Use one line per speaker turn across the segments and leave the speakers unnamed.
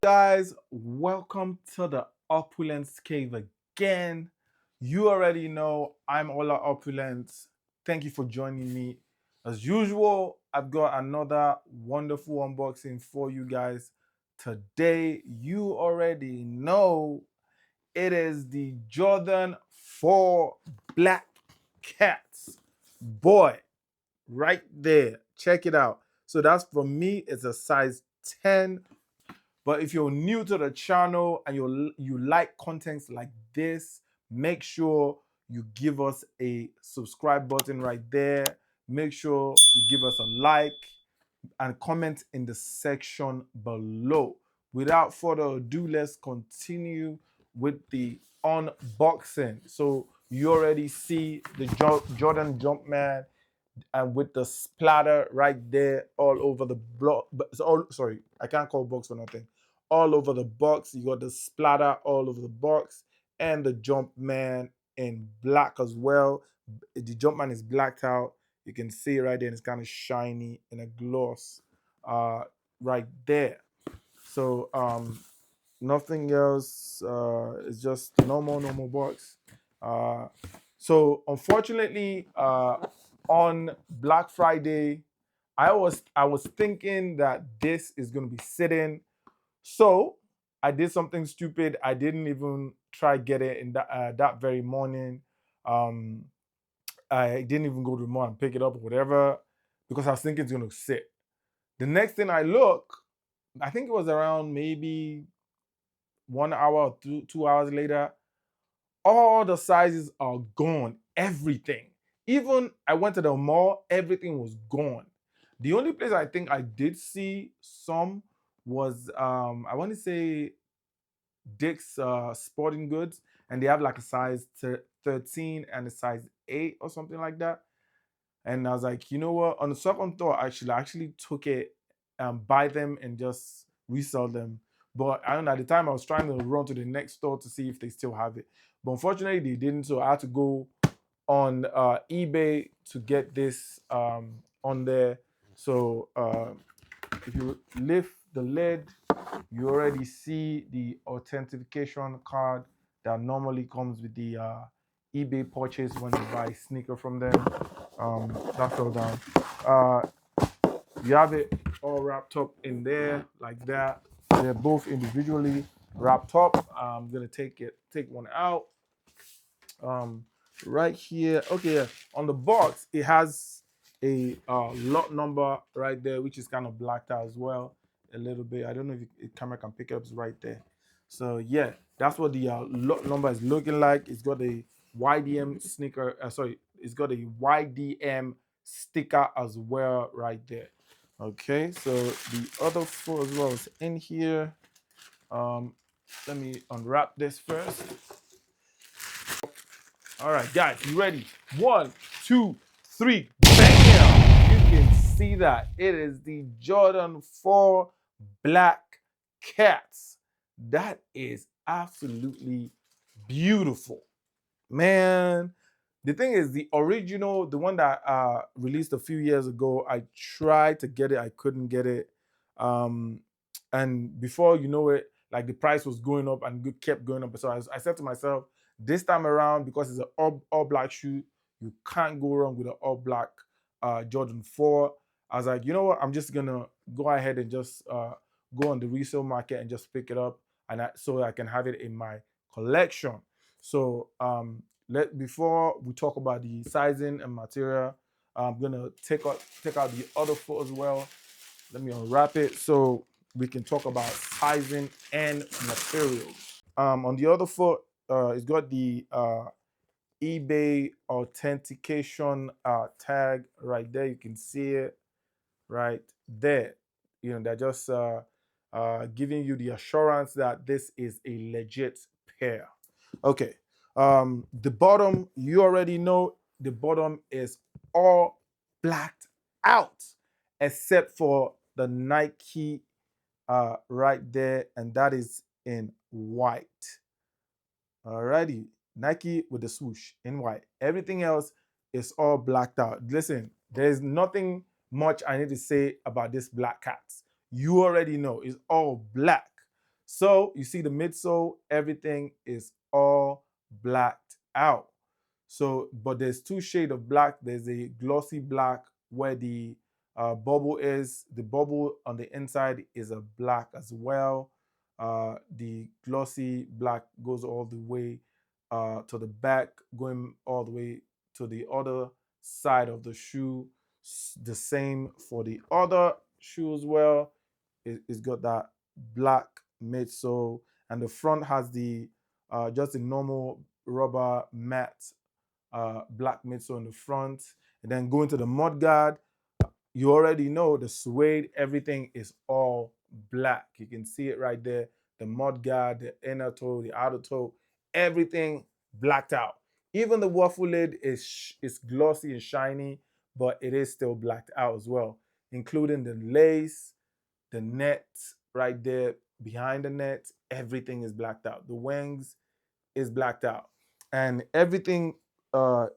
Guys, welcome to the Opulence Cave again. You already know I'm Ola Opulence. Thank you for joining me. As usual, I've got another wonderful unboxing for you guys. Today, you already know it is the Jordan 4 Black Cats. Boy, right there. Check it out. So that's for me, it's a size 10, but if you're new to the channel and you like contents like this, make sure you give us a subscribe button right there. Make sure you give us a like and comment in the section below. Without further ado, let's continue with the unboxing. So you already see the Jordan Jumpman and with the splatter right there all over the block. Sorry, I can't call box for nothing. All over the box, you got the splatter all over the box, and the Jumpman in black as well. The Jumpman is blacked out. You can see right there, and it's kind of shiny in a gloss, right there. So nothing else. It's just normal box. Uh, so unfortunately, on Black Friday, I was thinking that this is gonna be sitting. So I did something stupid. I didn't even try get it in that very morning. Um, I didn't even go to the mall and pick it up or whatever because I was thinking it's gonna sit. The next thing I look, I think it was around maybe 1 hour or 2 hours later, all the sizes are gone. Everything. Even I went to the mall, everything was gone. The only place I think I did see some was I want to say Dick's Sporting Goods, and they have like a size 13 and a size 8 or something like that. And I was like, you know what? On the second thought, I actually took it and buy them and just resell them. But I don't know, at the time I was trying to run to the next store to see if they still have it. But unfortunately, they didn't. So I had to go on eBay to get this on there. So if you lift the lid, you already see the authentication card that normally comes with the eBay purchase when you buy sneaker from them. That fell down. Uh, you have it all wrapped up in there like that. They're both individually wrapped up. I'm gonna take one out. Um, right here. Okay, yeah. On the box, it has a lot number right there, which is kind of blacked out as well a little bit. I don't know if the camera can pick up. It's right there. So yeah, that's what the lot number is looking like. It's got a YDM sneaker. Sorry, it's got a YDM sticker as well right there. Okay, so the other four as well is in here. Um, let me unwrap this first. All right, guys, you ready? One, two, three, bam! You can see that it is the Jordan 4 Black Cats. That is absolutely beautiful, man. The thing is, the original, the one that released a few years ago, I tried to get it, I couldn't get it. Um, and before you know it, like the price was going up and kept going up. So I said to myself, this time around, because it's an all black shoe, you can't go wrong with an all black Jordan 4. I was like, you know what? I'm just gonna go ahead and just go on the resale market and just pick it up, and so I can have it in my collection. So let before we talk about the sizing and material, I'm gonna take out the other foot as well. Let me unwrap it so we can talk about sizing and materials. On the other foot, it's got the eBay authentication tag right there. You can see it right there. You know, they're just giving you the assurance that this is a legit pair. Okay. The bottom, you already know the bottom is all blacked out except for the Nike right there, and that is in white. Alrighty, Nike with the swoosh in white. Everything else is all blacked out. Listen, there's nothing much I need to say about this black cat. You already know it's all black. So you see the midsole, everything is all blacked out. So, but there's two shades of black. There's a glossy black where the bubble is. The bubble on the inside is a black as well. The glossy black goes all the way to the back, going all the way to the other side of the shoe. The same for the other shoe as well. It's got that black midsole, and the front has the just a normal rubber matte black midsole in the front. And then going to the mudguard, you already know the suede, everything is all black. You can see it right there. The mudguard, the inner toe, the outer toe, everything blacked out. Even the waffle lid is glossy and shiny, but it is still blacked out as well, including the lace, the net right there behind the net, everything is blacked out. The wings is blacked out, and everything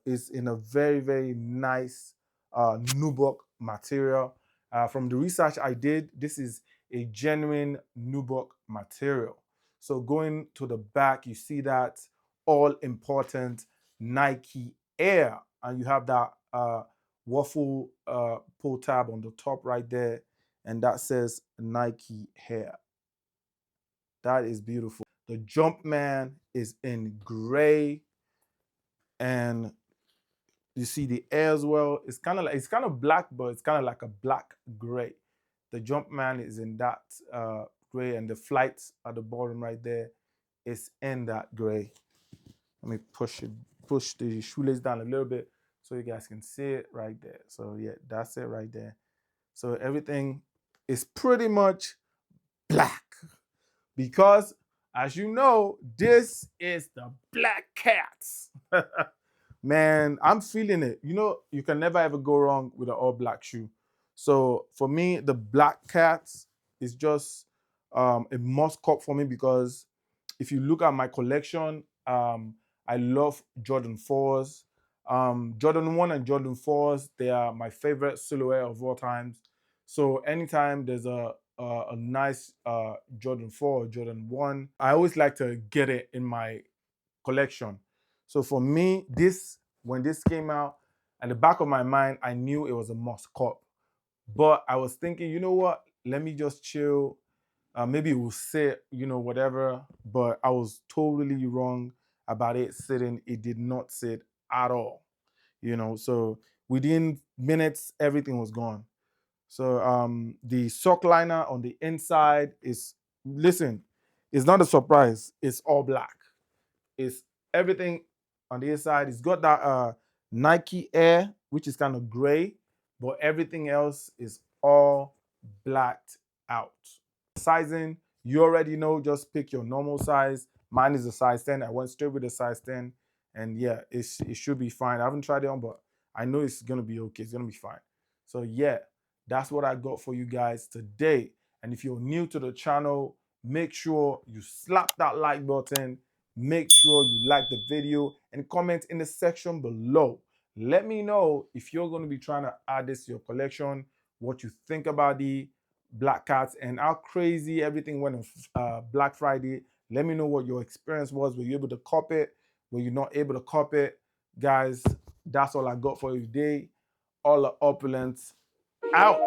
is in a very, very nice nubuck material. From the research I did, this is a genuine nubuck material. So going to the back, you see that all important Nike Air, and you have that waffle pull tab on the top right there, and that says Nike Air. That is beautiful. The Jumpman is in gray, and you see the air as well. It's kind of black, but it's kind of like a black gray. The Jumpman is in that gray, and the flights at the bottom right there is in that gray. Let me push the shoelace down a little bit so you guys can see it right there. So yeah, that's it right there. So everything is pretty much black because, as you know, this is the Black Cats. Man, I'm feeling it. You know, you can never ever go wrong with an all black shoe. So for me, the Black Cats is just a must cop for me because if you look at my collection, I love Jordan 4s. Jordan 1 and Jordan 4s, they are my favorite silhouette of all times. So anytime there's a nice Jordan 4 or Jordan 1, I always like to get it in my collection. So for me, when this came out, at the back of my mind, I knew it was a must cop. But I was thinking, you know what? Let me just chill. Maybe it will sit, whatever. But I was totally wrong about it sitting. It did not sit at all. So within minutes, everything was gone. So the sock liner on the inside is, listen, it's not a surprise. It's all black. It's everything on the inside. It's got that Nike Air, which is kind of gray, but everything else is all blacked out. Sizing, you already know, just pick your normal size. Mine is a size 10. I went straight with a size 10. And yeah, it should be fine. I haven't tried it on, but I know it's going to be okay. It's going to be fine. So yeah, that's what I got for you guys today. And if you're new to the channel, make sure you slap that like button. Make sure you like the video and comment in the section below. Let me know if you're going to be trying to add this to your collection, what you think about the Black Cats, and how crazy everything went on Black Friday. Let me know what your experience was. Were you able to cop it? Were you not able to cop it? Guys, that's all I got for you today. All the opulence out.